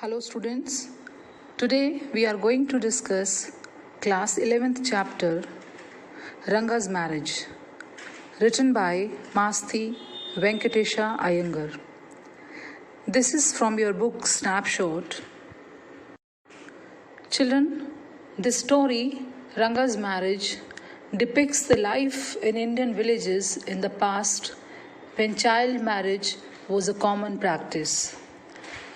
Hello students, today we are going to discuss class 11th chapter Ranga's Marriage, written by Masthi Venkatesha Iyengar. This is from your book Snapshot. Children, this story, Ranga's Marriage, depicts the life in Indian villages in the past when child marriage was a common practice.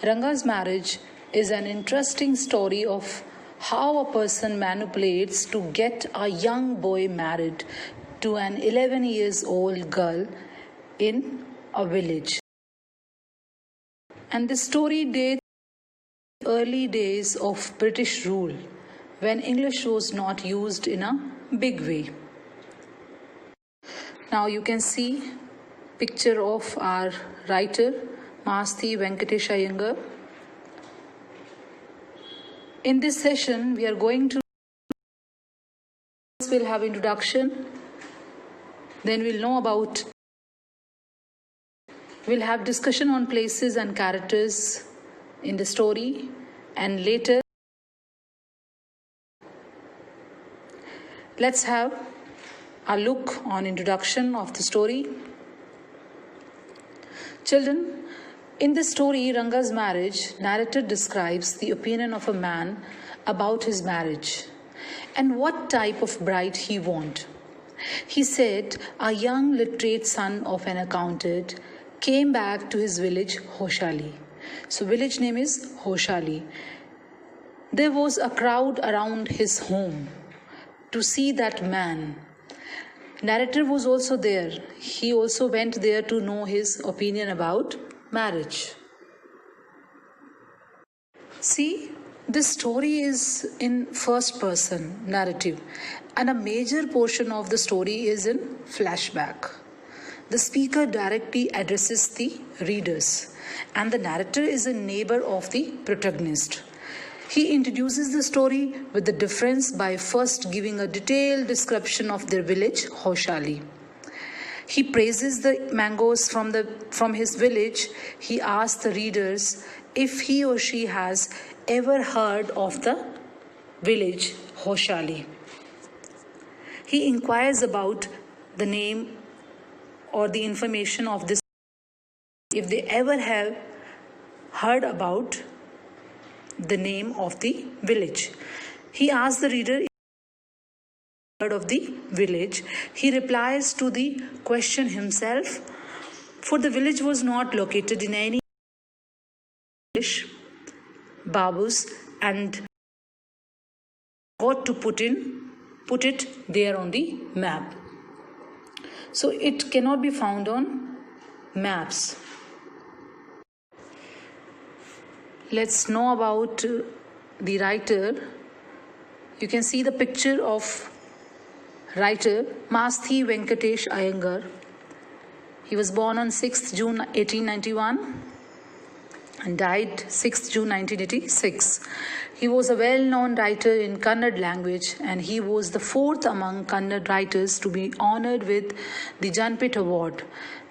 Ranga's Marriage is an interesting story of how a person manipulates to get a young boy married to an 11 years old girl in a village. And the story dates early days of British rule when English was not used in a big way. Now you can see picture of our writer Masthi Venkatesha Iyengar. In this session we are going to will have introduction, then we'll have discussion on places and characters in the story, and later let's have a look on introduction of the story. Children, in this story, Ranga's Marriage, narrator describes the opinion of a man about his marriage and what type of bride he wants. He said a young literate son of an accountant came back to his village Hoshali. So village name is Hoshali. There was a crowd around his home to see that man. Narrator was also there. He also went there to know his opinion about marriage. See, this story is in first person narrative, and a major portion of the story is in flashback. The speaker directly addresses the readers, and the narrator is a neighbor of the protagonist. He introduces the story with the difference by first giving a detailed description of their village, Hoshali. He praises the mangoes from his village. He asks the readers if he or she has ever heard of the village Hoshali. He inquires about the name or the information of this, if they ever have heard about the name of the village. He asks the reader of the village. He replies to the question himself, for the village was not located in any English. Babus and got to put it there on the map. So it cannot be found on maps. Let's know about the writer. You can see the picture of writer Masthi Venkatesh Iyengar. He was born on 6th June 1891 and died 6th June 1986. He was a well-known writer in Kannada language, and he was the fourth among Kannada writers to be honored with the Jnanpith Award.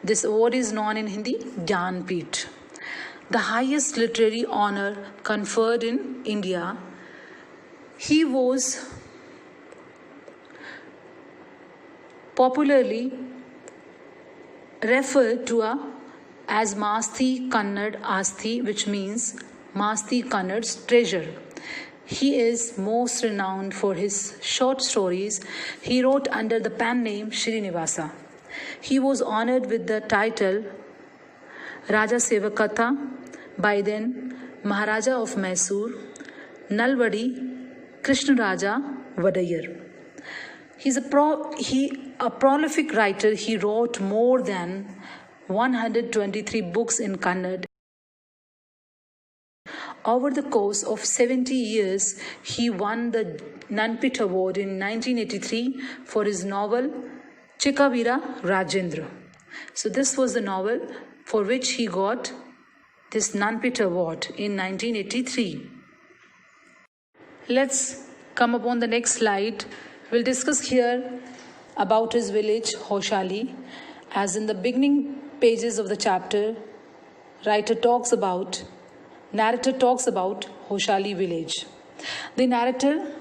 This award is known in Hindi Jnanpith, the highest literary honor conferred in India. He was popularly referred to as Masthi Kannad Asthi, which means Masthi Kannad's treasure. He is most renowned for his short stories he wrote under the pen name Srinivasa. He was honored with the title Raja Sevakatha by then Maharaja of Mysore, Nalvadi Krishnaraja Vadayar. He's a prolific writer. He wrote more than 123 books in Kannada. Over the course of 70 years, he won the Jnanpith Award in 1983 for his novel Chikavira Rajendra. So this was the novel for which he got this Jnanpith Award in 1983. Let's come upon the next slide. We'll discuss here about his village, Hoshali. As in the beginning pages of the chapter, writer talks about narrator talks about Hoshali village. The narrator,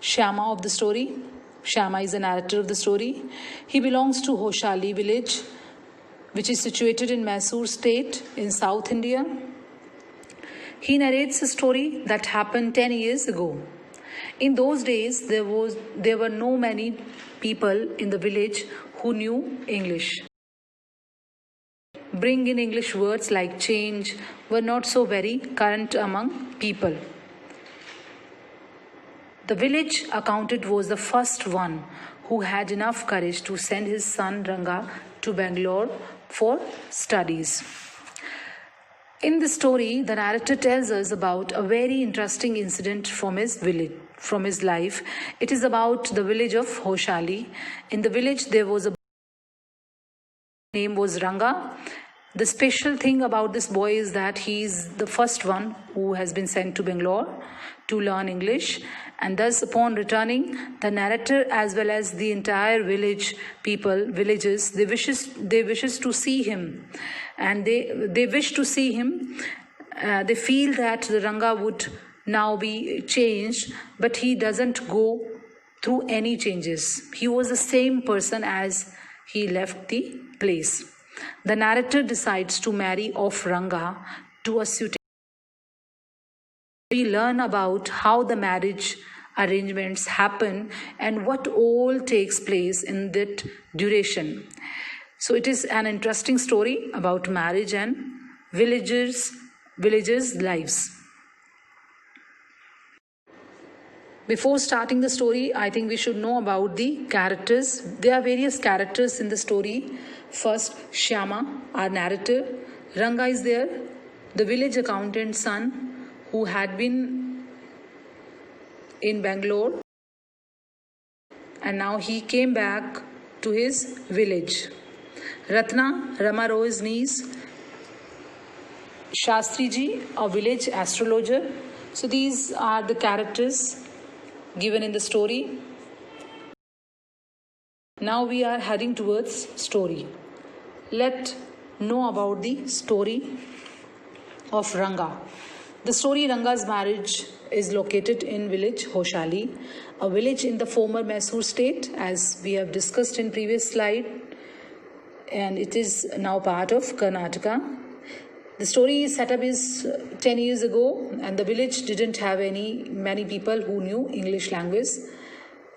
Shyama of the story, Shyama is the narrator of the story. He belongs to Hoshali village, which is situated in Mysore state in South India. He narrates a story that happened 10 years ago. In those days, there were no many people in the village who knew English. Bring in English words like change were not so very current among people. The village accountant was the first one who had enough courage to send his son Ranga to Bangalore for studies. In the story, the narrator tells us about a very interesting incident from his village, from his life. It is about the village of Hoshali. In the village, there was a name was Ranga. The special thing about this boy is that he is the first one who has been sent to Bangalore to learn English, and thus upon returning, the narrator as well as the entire villagers, they wishes to see him, and they wish to see him. They feel that the Ranga would now be changed, but he doesn't go through any changes. He was the same person as he left the place. The narrator decides to marry off Ranga to a suitable. We learn about how the marriage arrangements happen and what all takes place in that duration. So it is an interesting story about marriage and villagers' lives. Before starting the story, I think we should know about the characters. There are various characters in the story. First, Shyama, our narrator. Ranga is there, the village accountant's son who had been in Bangalore, and now he came back to his village. Ratna, Rama Roy's niece. Shastriji, a village astrologer. So these are the characters given in the story. Now we are heading towards story. Let's know about the story of Ranga. The story Ranga's marriage is located in village Hoshali, a village in the former Mysore state, as we have discussed in previous slide, and it is now part of Karnataka. The story setup is 10 years ago, and the village didn't have many people who knew English language.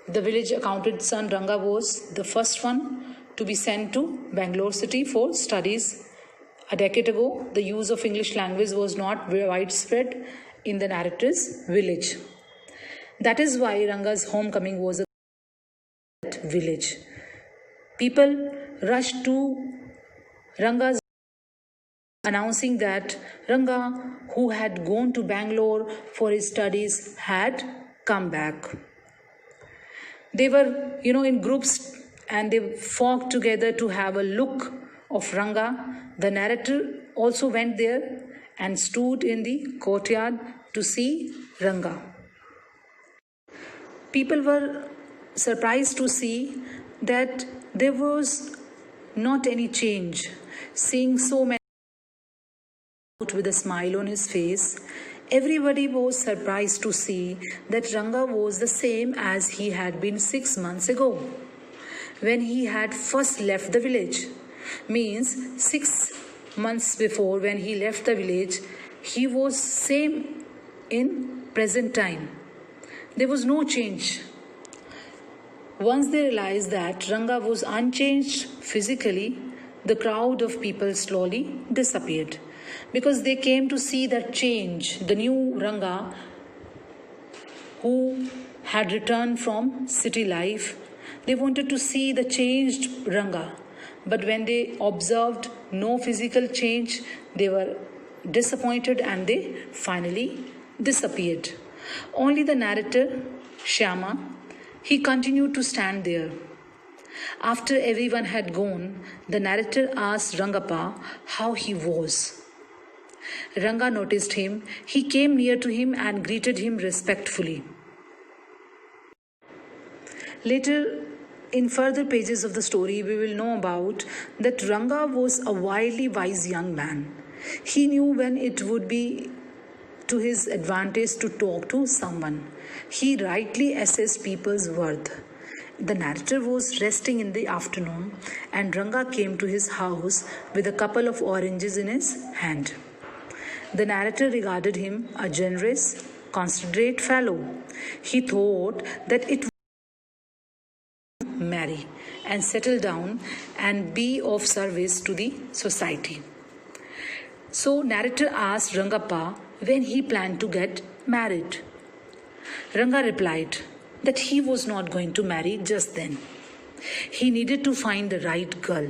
The village accountant son Ranga was the first one to be sent to Bangalore city for studies. A decade ago, the use of English language was not very widespread in the narrator's village. That is why Ranga's homecoming was a village. People rushed to Ranga's announcing that Ranga, who had gone to Bangalore for his studies, had come back. They were, in groups, and they flocked together to have a look of Ranga. The narrator also went there and stood in the courtyard to see Ranga. People were surprised to see that there was not any change. Seeing so many with a smile on his face, everybody was surprised to see that Ranga was the same as he had been 6 months ago, when he had first left the village. Means 6 months before, when he left the village, he was same in present time. There was no change. Once they realized that Ranga was unchanged physically, the crowd of people slowly disappeared, because they came to see that change, the new Ranga who had returned from city life. They wanted to see the changed Ranga, but when they observed no physical change, they were disappointed and they finally disappeared. Only the narrator, Shyama, he continued to stand there. After everyone had gone, the narrator asked Rangappa how he was. Ranga noticed him. He came near to him and greeted him respectfully. Later, in further pages of the story, we will know about that Ranga was a wildly wise young man. He knew when it would be to his advantage to talk to someone. He rightly assessed people's worth. The narrator was resting in the afternoon, and Ranga came to his house with a couple of oranges in his hand. The narrator regarded him a generous, considerate fellow. He thought that it would marry and settle down and be of service to the society. So narrator asked Rangappa when he planned to get married. Ranga replied that he was not going to marry just then. He needed to find the right girl,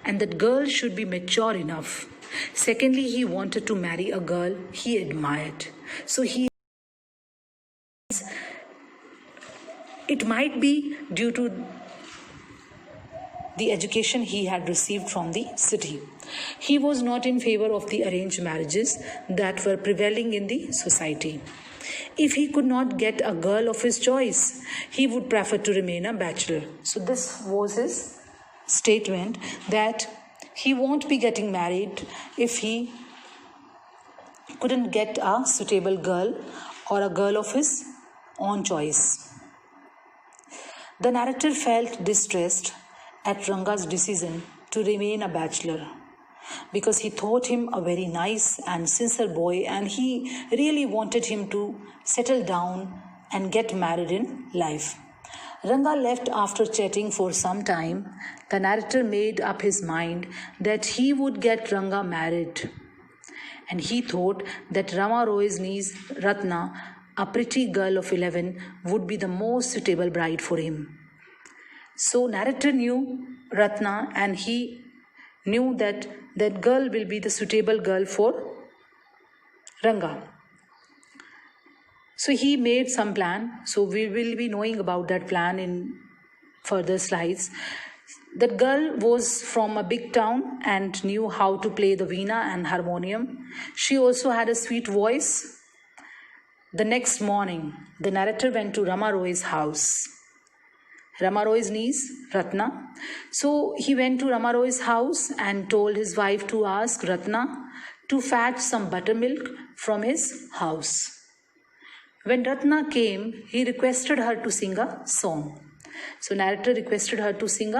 and that girl should be mature enough. Secondly, he wanted to marry a girl he admired. So it might be due to the education he had received from the city. He was not in favor of the arranged marriages that were prevailing in the society. If he could not get a girl of his choice, he would prefer to remain a bachelor. So this was his statement, that he won't be getting married if he couldn't get a suitable girl or a girl of his own choice. The narrator felt distressed at Ranga's decision to remain a bachelor, because he thought him a very nice and sincere boy, and he really wanted him to settle down and get married in life. Ranga left after chatting for some time. The narrator made up his mind that he would get Ranga married, and he thought that Rama Roy's niece Ratna, a pretty girl of 11, would be the most suitable bride for him. So narrator knew Ratna, and he knew that that girl will be the suitable girl for Ranga. So he made some plan. So we will be knowing about that plan in further slides. That girl was from a big town and knew how to play the veena and harmonium. She also had a sweet voice. The next morning, the narrator went to Rama Roy's house. Rama Roy's niece, Ratna. So he went to Rama Roy's house and told his wife to ask Ratna to fetch some buttermilk from his house. When Ratna came, he requested her to sing a song. So narrator requested her to sing a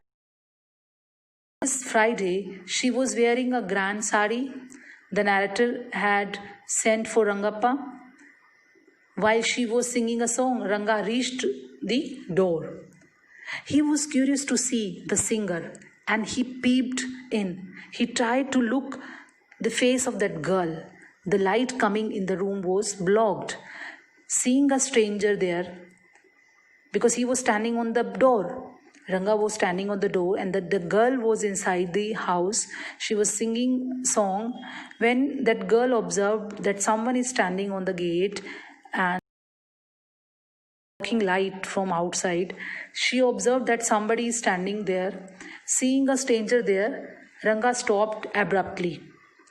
This Friday, she was wearing a grand sari. The narrator had sent for Rangappa. While she was singing a song, Ranga reached the door. He was curious to see the singer, and he peeped in. He tried to look the face of that girl. The light coming in the room was blocked. Seeing a stranger there, because he was standing on the door, Ranga was standing on the door, and the girl was inside the house. She was singing song. When that girl observed that someone is standing on the gate and light from outside, she observed that somebody is standing there. Seeing a stranger there, Ranga stopped abruptly.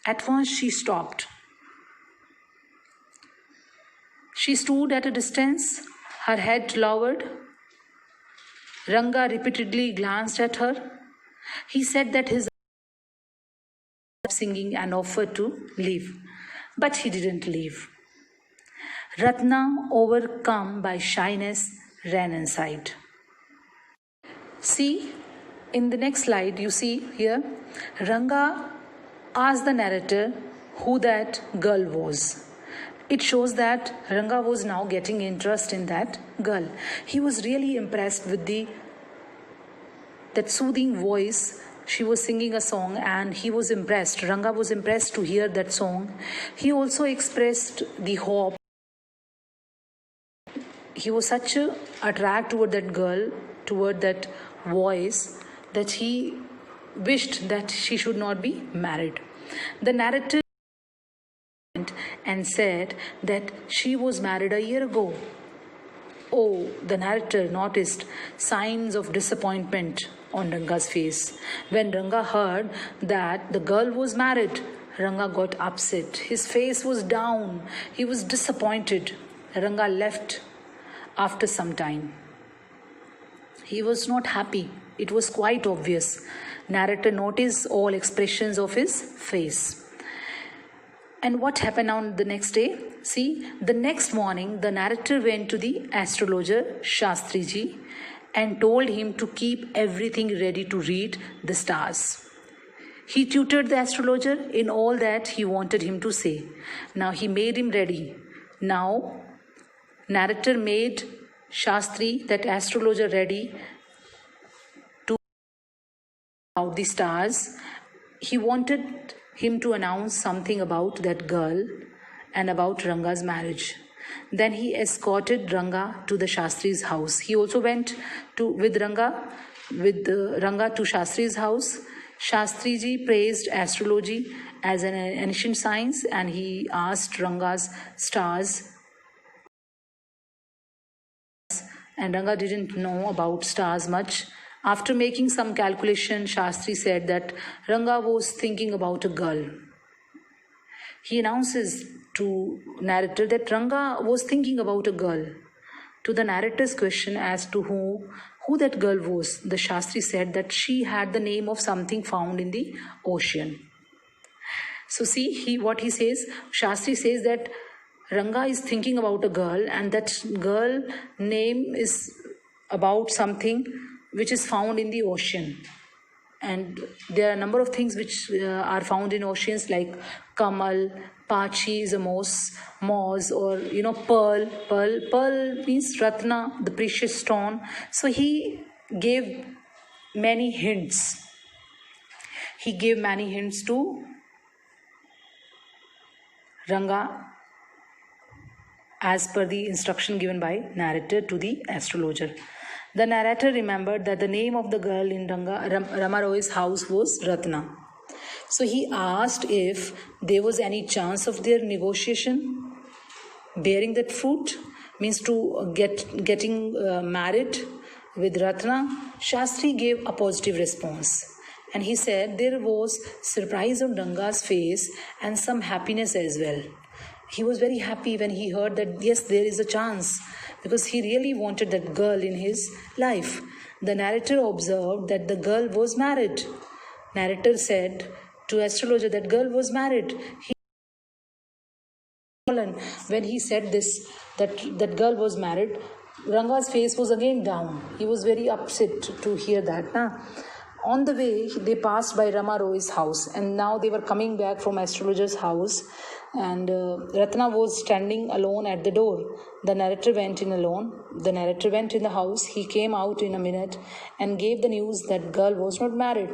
At once she stopped. She stood at a distance, her head lowered. Ranga repeatedly glanced at her. He said that his singing and offered to leave, but he didn't leave. Ratna, overcome by shyness, ran inside. See, in the next slide, you see here, Ranga asked the narrator who that girl was. It shows that Ranga was now getting interest in that girl. He was really impressed with that soothing voice. She was singing a song, and he was impressed. Ranga was impressed to hear that song. He also expressed the hope. He was such a attracted toward that girl, toward that voice, that he wished that she should not be married. The narrator and said that she was married a year ago. Oh, the narrator noticed signs of disappointment on Ranga's face. When Ranga heard that the girl was married, Ranga got upset. His face was down. He was disappointed. Ranga left after some time. He was not happy. It was quite obvious. Narrator noticed all expressions of his face. And what happened on the next day? See, the next morning, the narrator went to the astrologer Shastriji and told him to keep everything ready to read the stars. He tutored the astrologer in all that he wanted him to say. Now he made him ready. Now, narrator made Shastri, that astrologer, ready to about the stars. He wanted him to announce something about that girl and about Ranga's marriage. Then he escorted Ranga to the Shastri's house. He also went with Ranga to Shastri's house. Shastriji praised astrology as an ancient science, and he asked Ranga's stars. And Ranga didn't know about stars much. After making some calculation, Shastri said that Ranga was thinking about a girl. He announces to narrator that Ranga was thinking about a girl. To the narrator's question as to who that girl was, the Shastri said that she had the name of something found in the ocean. So see, what he says, Shastri says that Ranga is thinking about a girl, and that girl name is about something which is found in the ocean. And there are a number of things which are found in oceans, like Kamal, Pachi is a moss, or pearl. Pearl means Ratna, the precious stone. So he gave many hints. He gave many hints to Ranga as per the instruction given by narrator to the astrologer. The narrator remembered that the name of the girl in Rama Roy's house was Ratna. So he asked if there was any chance of their negotiation bearing that fruit, means to getting married with Ratna. Shastri gave a positive response, and he said there was surprise on Ranga's face and some happiness as well. He was very happy when he heard that yes, there is a chance, because he really wanted that girl in his life. The narrator observed that the girl was married. Narrator said to astrologer that girl was married. When he said this, that girl was married, Ranga's face was again down. He was very upset to hear that. On the way, they passed by Rama Roy's house, and now they were coming back from astrologer's house, and Ratna was standing alone at the door. The narrator went in alone. The narrator went in the house. He came out in a minute and gave the news that girl was not married.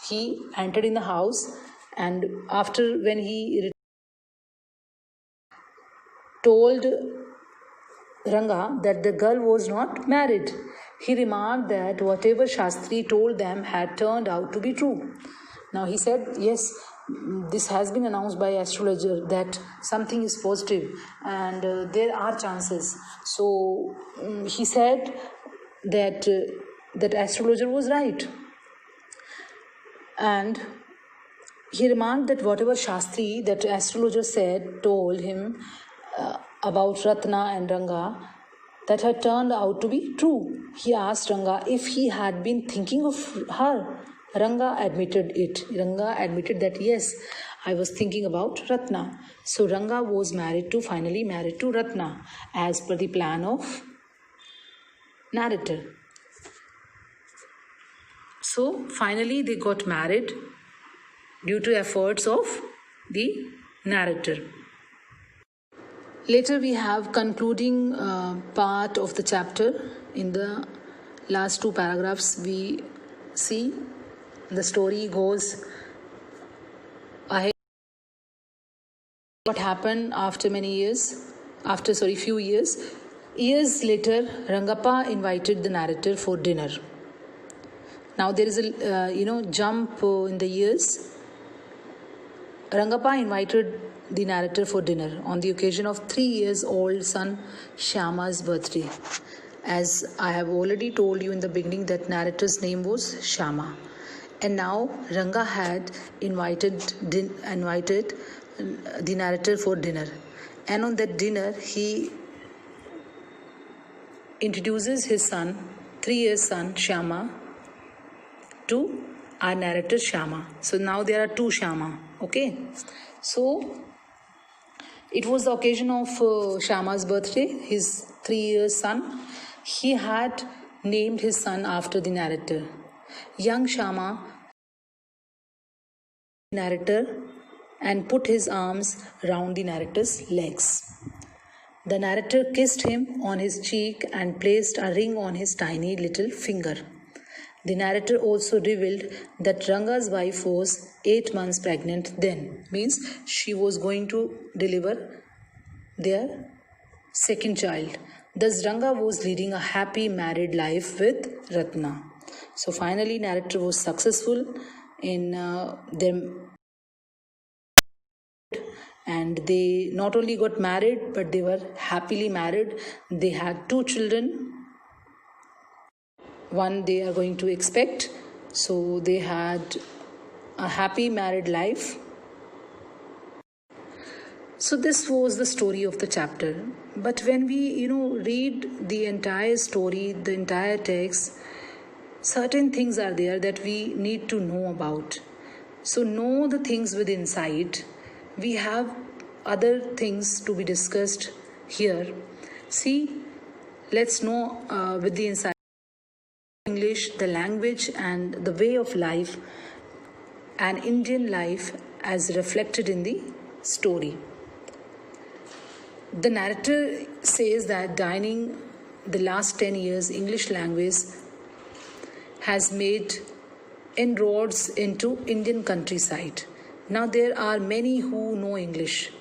He entered in the house, and after when he told Ranga that the girl was not married, he remarked that whatever Shastri told them had turned out to be true. Now he said, yes, this has been announced by astrologer that something is positive and there are chances. So he said that that astrologer was right. And he remarked that whatever Shastri, that astrologer said, told him about Ratna and Ranga, that had turned out to be true. He asked Ranga if he had been thinking of her. Ranga admitted it. Ranga admitted that yes, I was thinking about Ratna. So Ranga was finally married to Ratna as per the plan of narrator. So finally they got married due to efforts of the narrator. Later we have concluding part of the chapter. In the last two paragraphs we see the story goes ahead. What happened after few years. Years later, Rangappa invited the narrator for dinner. Now there is a jump in the years. Rangappa invited the narrator for dinner on the occasion of 3-year-old son Shyama's birthday. As I have already told you in the beginning that narrator's name was Shyama. And now Ranga had invited the narrator for dinner. And on that dinner, he introduces his son, 3-year son Shyama, to our narrator Shyama. So now there are two Shyama. Okay. So It was the occasion of Shama's birthday, his 3-year son. He had named his son after the narrator. Young Shama, narrator, and put his arms round the narrator's legs. The narrator kissed him on his cheek and placed a ring on his tiny little finger. The narrator also revealed that Ranga's wife was 8 months pregnant then, means she was going to deliver their second child. Thus Ranga was leading a happy married life with Ratna. So finally narrator was successful in their, and they not only got married but they were happily married. They had 2 children. One they are going to expect. So they had a happy married life. So this was the story of the chapter. But when we read the entire story, the entire text, certain things are there that we need to know about. So know the things with insight. We have other things to be discussed here. See, let's know with the insight. English, the language and the way of life, and Indian life as reflected in the story. The narrator says that dining the last 10 years, English language has made inroads into Indian countryside. Now there are many who know English.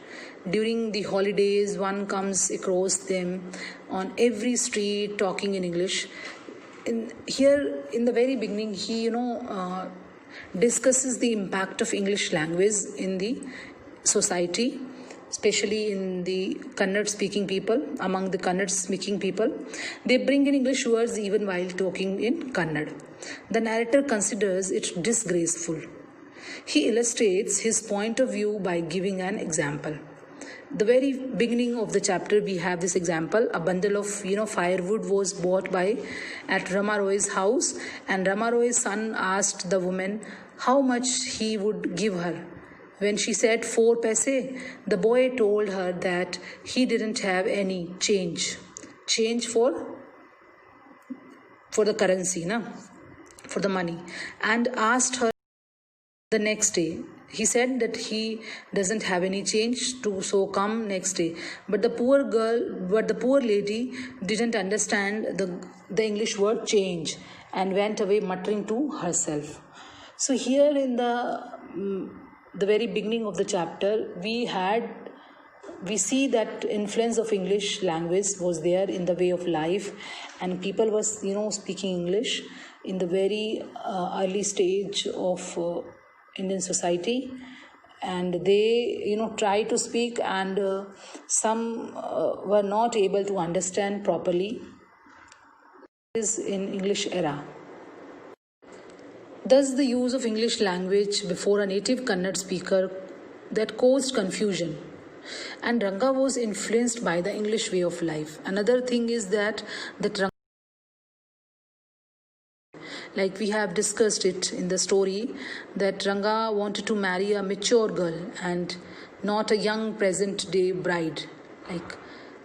During the holidays, one comes across them on every street talking in English. Here in the very beginning, he discusses the impact of English language in the society, especially in the Kannada speaking people. Among the Kannada speaking people, they bring in English words even while talking in Kannada. The narrator considers it disgraceful. He illustrates his point of view by giving an example. The very beginning of the chapter, we have this example. A bundle of firewood was bought at Rama Roy's house, and Rama Roy's son asked the woman how much he would give her. When she said 4 paise, the boy told her that he didn't have any change for the currency, for the money, and asked her the next day. He said that he doesn't have any change so come next day. But the poor lady didn't understand the English word change and went away muttering to herself. So here in the very beginning of the chapter, we see that influence of English language was there in the way of life, and people was speaking English in the very early stage of Indian society, and they try to speak, and some were not able to understand properly. This is in English era. Thus the use of English language before a native Kannada speaker that caused confusion, and Ranga was influenced by the English way of life. Another thing is that like we have discussed it in the story, that Ranga wanted to marry a mature girl and not a young present day bride.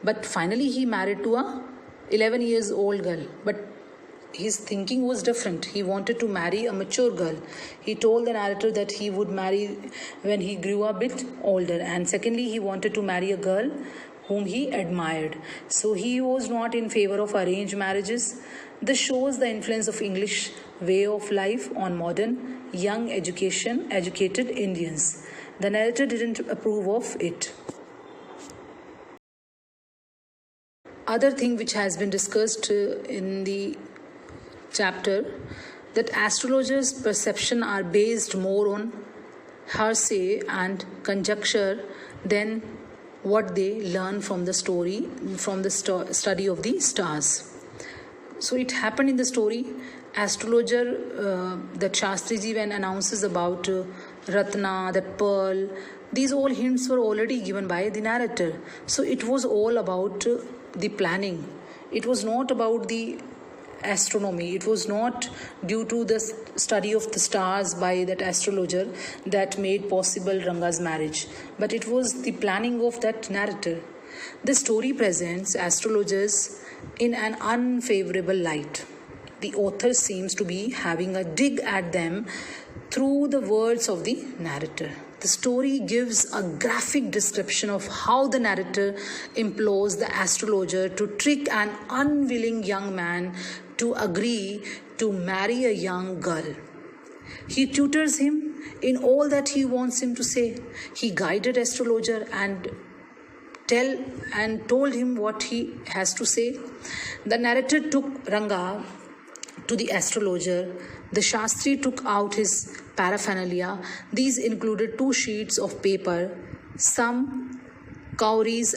But finally he married to a 11 years old girl. But his thinking was different. He wanted to marry a mature girl. He told the narrator that he would marry when he grew a bit older. And secondly, he wanted to marry a girl whom he admired. So he was not in favor of arranged marriages. This shows the influence of English way of life on modern, young educated Indians. The narrator didn't approve of it. Other thing which has been discussed in the chapter, that astrologers' perception are based more on hearsay and conjecture than what they learn from the story, from the study of the stars. So it happened in the story. Astrologer, that Shastriji, when announces about Ratna, that pearl, these all hints were already given by the narrator. So it was all about the planning. It was not about the astronomy. It was not due to the study of the stars by that astrologer that made possible Ranga's marriage, but it was the planning of that narrator. The story presents astrologers in an unfavorable light. The author seems to be having a dig at them through the words of the narrator. The story gives a graphic description of how the narrator employs the astrologer to trick an unwilling young man to agree to marry a young girl. He tutors him in all that he wants him to say. He guided astrologer and told him what he has to say. The narrator took Ranga to the astrologer. The Shastri took out his paraphernalia. These included 2 sheets of paper, some cowries,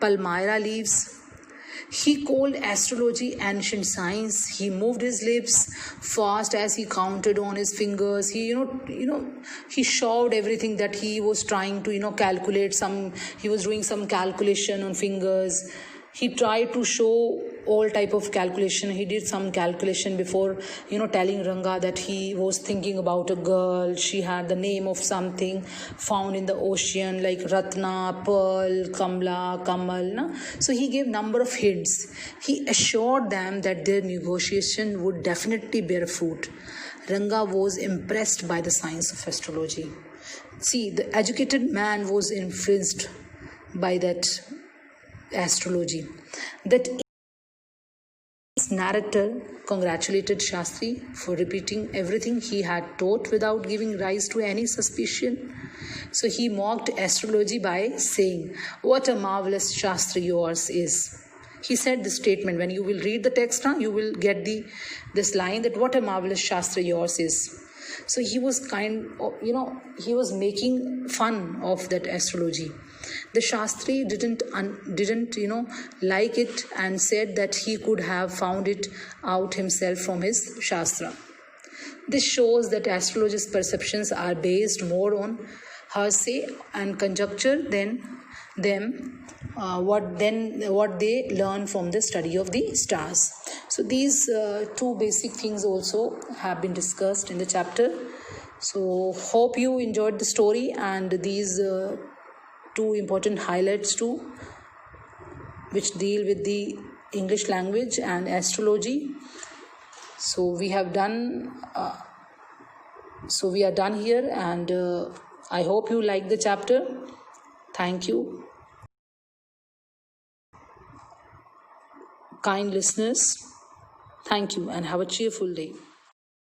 palmyra leaves. He called astrology ancient science. He moved his lips fast as he counted on his fingers. He he showed everything that he was trying to calculate some. He was doing some calculation on fingers. He tried to show all type of calculation. He did some calculation before telling Ranga that he was thinking about a girl. She had the name of something found in the ocean like Ratna, Pearl, Kamla, Kamal. Na? So he gave number of hints. He assured them that their negotiation would definitely bear fruit. Ranga was impressed by the science of astrology. See, the educated man was influenced by that astrology. That narrator congratulated Shastri for repeating everything he had taught without giving rise to any suspicion. So he mocked astrology by saying, "What a marvelous Shastri yours is." He said this statement. When you will read the text, you will get this line that what a marvelous Shastra yours is. So he was he was making fun of that astrology. The Shastri didn't like it and said that he could have found it out himself from his Shastra. This shows that astrologer's perceptions are based more on hearsay and conjecture than what they learn from the study of the stars. So these 2 basic things also have been discussed in the chapter. So hope you enjoyed the story and these 2 important highlights too, which deal with the English language and astrology. So we have done. We are done here, and I hope you like the chapter. Thank you, kind listeners. Thank you, and have a cheerful day.